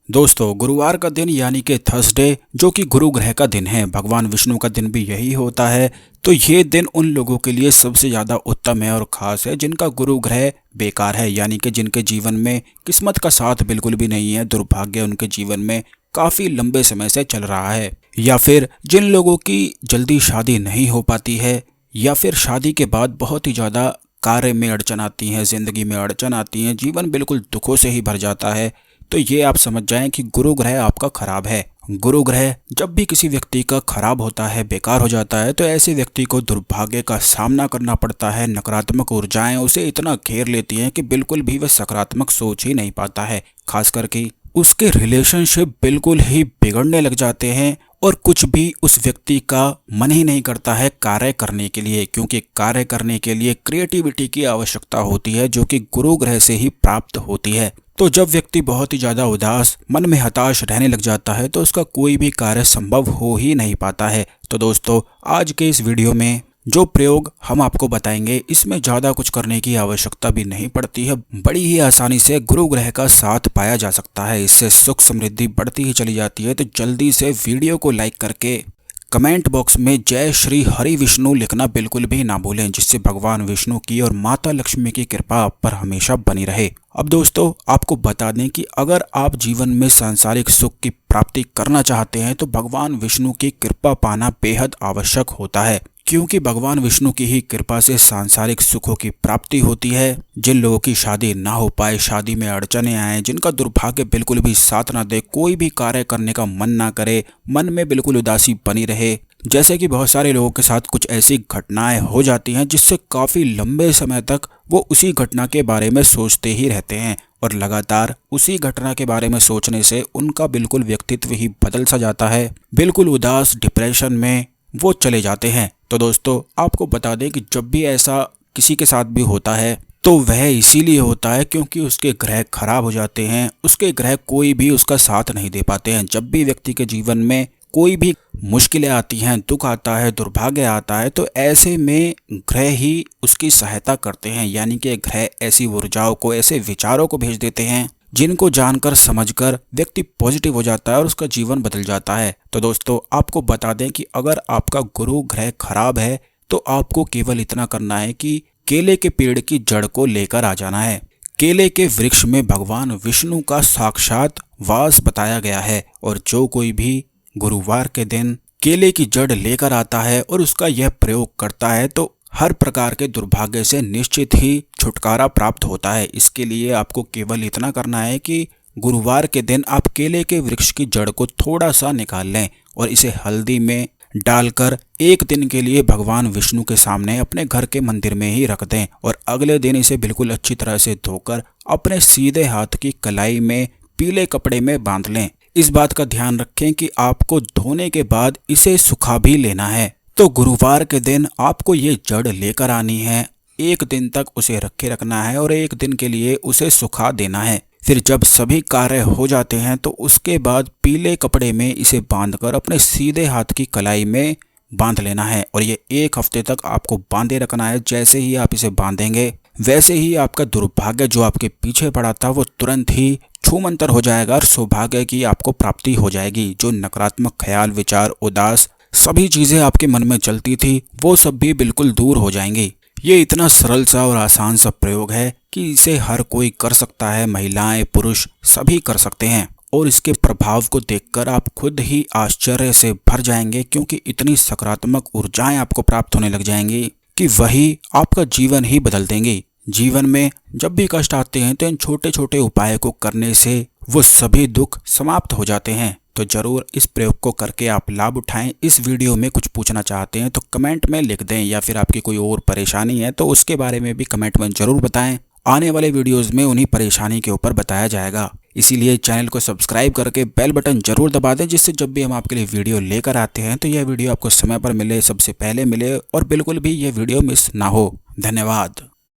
दोस्तों, गुरुवार का दिन यानी कि थर्सडे जो कि गुरु ग्रह का दिन है, भगवान विष्णु का दिन भी यही होता है। तो ये दिन उन लोगों के लिए सबसे ज़्यादा उत्तम है और ख़ास है जिनका गुरु ग्रह बेकार है, यानी कि जिनके जीवन में किस्मत का साथ बिल्कुल भी नहीं है, दुर्भाग्य उनके जीवन में काफ़ी लंबे समय से चल रहा है। या फिर जिन लोगों की जल्दी शादी नहीं हो पाती है, या फिर शादी के बाद बहुत ही ज़्यादा कार्य में अड़चन आती है, ज़िंदगी में अड़चन आती है, जीवन बिल्कुल दुखों से ही भर जाता है। तो ये आप समझ जाएं कि गुरु ग्रह आपका खराब है। गुरु ग्रह जब भी किसी व्यक्ति का खराब होता है, बेकार हो जाता है, तो ऐसे व्यक्ति को दुर्भाग्य का सामना करना पड़ता है। नकारात्मक ऊर्जाएं उसे इतना घेर लेती हैं कि बिल्कुल भी वह सकारात्मक सोच ही नहीं पाता है। खास करके उसके रिलेशनशिप बिल्कुल ही बिगड़ने लग जाते हैं और कुछ भी उस व्यक्ति का मन ही नहीं करता है कार्य करने के लिए, क्योंकि कार्य करने के लिए क्रिएटिविटी की आवश्यकता होती है जो कि गुरु ग्रह से ही प्राप्त होती है। तो जब व्यक्ति बहुत ही ज़्यादा उदास, मन में हताश रहने लग जाता है तो उसका कोई भी कार्य संभव हो ही नहीं पाता है। तो दोस्तों, आज के इस वीडियो में जो प्रयोग हम आपको बताएंगे, इसमें ज़्यादा कुछ करने की आवश्यकता भी नहीं पड़ती है। बड़ी ही आसानी से गुरु ग्रह का साथ पाया जा सकता है, इससे सुख समृद्धि बढ़ती ही चली जाती है। तो जल्दी से वीडियो को लाइक करके कमेंट बॉक्स में जय श्री हरि विष्णु लिखना बिल्कुल भी ना भूलें, जिससे भगवान विष्णु की और माता लक्ष्मी की कृपा आप पर हमेशा बनी रहे। अब दोस्तों, आपको बता दें कि अगर आप जीवन में सांसारिक सुख की प्राप्ति करना चाहते हैं तो भगवान विष्णु की कृपा पाना बेहद आवश्यक होता है, क्योंकि भगवान विष्णु की ही कृपा से सांसारिक सुखों की प्राप्ति होती है। जिन लोगों की शादी ना हो पाए, शादी में अड़चने आए, जिनका दुर्भाग्य बिल्कुल भी साथ ना दे, कोई भी कार्य करने का मन ना करे, मन में बिल्कुल उदासी बनी रहे, जैसे कि बहुत सारे लोगों के साथ कुछ ऐसी घटनाएं हो जाती हैं जिससे काफ़ी लंबे समय तक वो उसी घटना के बारे में सोचते ही रहते हैं और लगातार उसी घटना के बारे में सोचने से उनका बिल्कुल व्यक्तित्व ही बदल सा जाता है, बिल्कुल उदास डिप्रेशन में वो चले जाते हैं। तो दोस्तों, आपको बता दें कि जब भी ऐसा किसी के साथ भी होता है तो वह इसीलिए होता है क्योंकि उसके ग्रह खराब हो जाते हैं, उसके ग्रह कोई भी उसका साथ नहीं दे पाते हैं। जब भी व्यक्ति के जीवन में कोई भी मुश्किलें आती हैं, दुख आता है, दुर्भाग्य आता है, तो ऐसे में ग्रह ही उसकी सहायता करते हैं, यानी कि ग्रह ऐसी ऊर्जाओं को, ऐसे विचारों को भेज देते हैं जिनको जानकर समझकर व्यक्ति पॉजिटिव हो जाता है और उसका जीवन बदल जाता है। तो दोस्तों, आपको बता दें कि अगर आपका गुरु ग्रह खराब है तो आपको केवल इतना करना है कि केले के पेड़ की जड़ को लेकर आ जाना है। केले के वृक्ष में भगवान विष्णु का साक्षात वास बताया गया है और जो कोई भी गुरुवार के दिन केले की जड़ लेकर आता है और उसका यह प्रयोग करता है तो हर प्रकार के दुर्भाग्य से निश्चित ही छुटकारा प्राप्त होता है। इसके लिए आपको केवल इतना करना है कि गुरुवार के दिन आप केले के वृक्ष की जड़ को थोड़ा सा निकाल लें और इसे हल्दी में डालकर एक दिन के लिए भगवान विष्णु के सामने अपने घर के मंदिर में ही रख दें और अगले दिन इसे बिल्कुल अच्छी तरह से धोकर अपने सीधे हाथ की कलाई में पीले कपड़े में बांध लें। इस बात का ध्यान रखें कि आपको धोने के बाद इसे सुखा भी लेना है। तो गुरुवार के दिन आपको ये जड़ लेकर आनी है, एक दिन तक उसे रखे रखना है और एक दिन के लिए उसे सुखा देना है। फिर जब सभी कार्य हो जाते हैं तो उसके बाद पीले कपड़े में इसे बांधकर अपने सीधे हाथ की कलाई में बांध लेना है और ये एक हफ्ते तक आपको बांधे रखना है। जैसे ही आप इसे बांधेंगे वैसे ही आपका दुर्भाग्य जो आपके पीछे पड़ा था वो तुरंत ही छूमंतर हो जाएगा और सौभाग्य की आपको प्राप्ति हो जाएगी। जो नकारात्मक ख्याल, विचार, उदास सभी चीज़ें आपके मन में चलती थी वो सब भी बिल्कुल दूर हो जाएंगी। ये इतना सरल सा और आसान सा प्रयोग है कि इसे हर कोई कर सकता है, महिलाएं, पुरुष सभी कर सकते हैं और इसके प्रभाव को देखकर आप खुद ही आश्चर्य से भर जाएंगे, क्योंकि इतनी सकारात्मक ऊर्जाएं आपको प्राप्त होने लग जाएंगी कि वही आपका जीवन ही बदल देंगी। जीवन में जब भी कष्ट आते हैं तो इन छोटे छोटे उपाय को करने से वो सभी दुख समाप्त हो जाते हैं। तो जरूर इस प्रयोग को करके आप लाभ उठाएं। इस वीडियो में कुछ पूछना चाहते हैं तो कमेंट में लिख दें, या फिर आपकी कोई और परेशानी है तो उसके बारे में भी कमेंट में जरूर बताएं। आने वाले वीडियोस में उन्हीं परेशानी के ऊपर बताया जाएगा। इसीलिए चैनल को सब्सक्राइब करके बेल बटन जरूर दबा दें, जिससे जब भी हम आपके लिए वीडियो लेकर आते हैं तो यह वीडियो आपको समय पर मिले, सबसे पहले मिले और बिल्कुल भी यह वीडियो मिस ना हो। धन्यवाद।